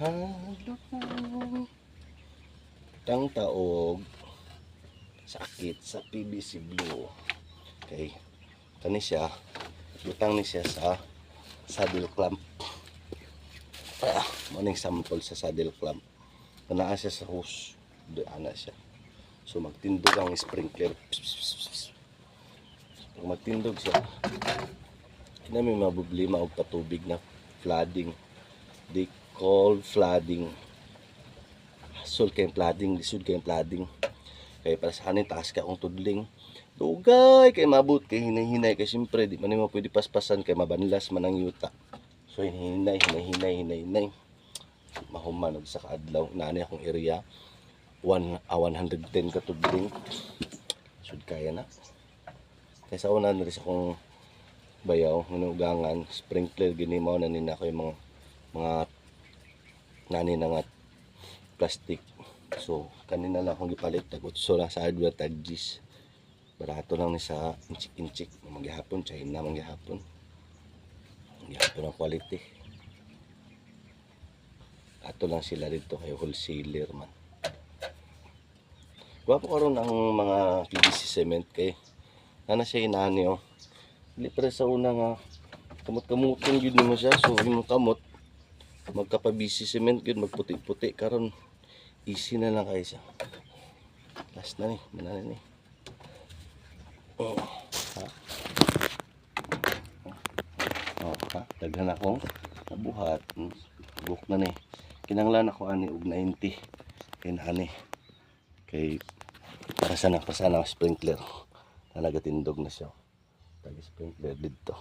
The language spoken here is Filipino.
Halong tang taog sakit sa PVC blue. Okay, kani siya butang ni siya sa saddle clamp. Maning sample sa saddle clamp. Naa siya sa hose, ana siya. So magtindog ang sprinkler. Pag magtindog siya, may mabublima o patubig na flooding. They call flooding. Hasol kayong flooding, lisod kayong flooding. Kaya para sa kanin, taas ka akong tudling. Dugay, kaya mabut, kaya hinay-hinay. Kaya siyempre, di man mo pwede paspasan, kaya mabanlas man ang yuta. So hinay. Mahuman og sa kaadlaw. Naani akong area. 110 ka tudling. Sud kaya na. Kaya sa una na rin akong bayaw, manugangan, sprinkler, ginimaw na nina ko yung mga nani na nga plastic. So kanina lang akong gipalit, tag-utso lang sa hardware, tag-gis. Barato lang ni sa inchik-inchik. Magyahapon, China magyahapon. Magyahapon ang quality. Ato lang sila dito kay wholesaler man. Gwapo karon ang mga PVC cement kay ana siya inani oh. Dili pa sa una nga kamot-kamuton gyud mo siya. So imong kamot magka-PVC cement gyud, magputi-puti karon easy na lang kay siya. Last na ni, manana ni. Daghan akong nabuhat. Buk na ni. Kinanglan ako ani og 90. Kay ani. Kay para sana sprinkler. Talaga tindog na siya. Tag sprinkler dito.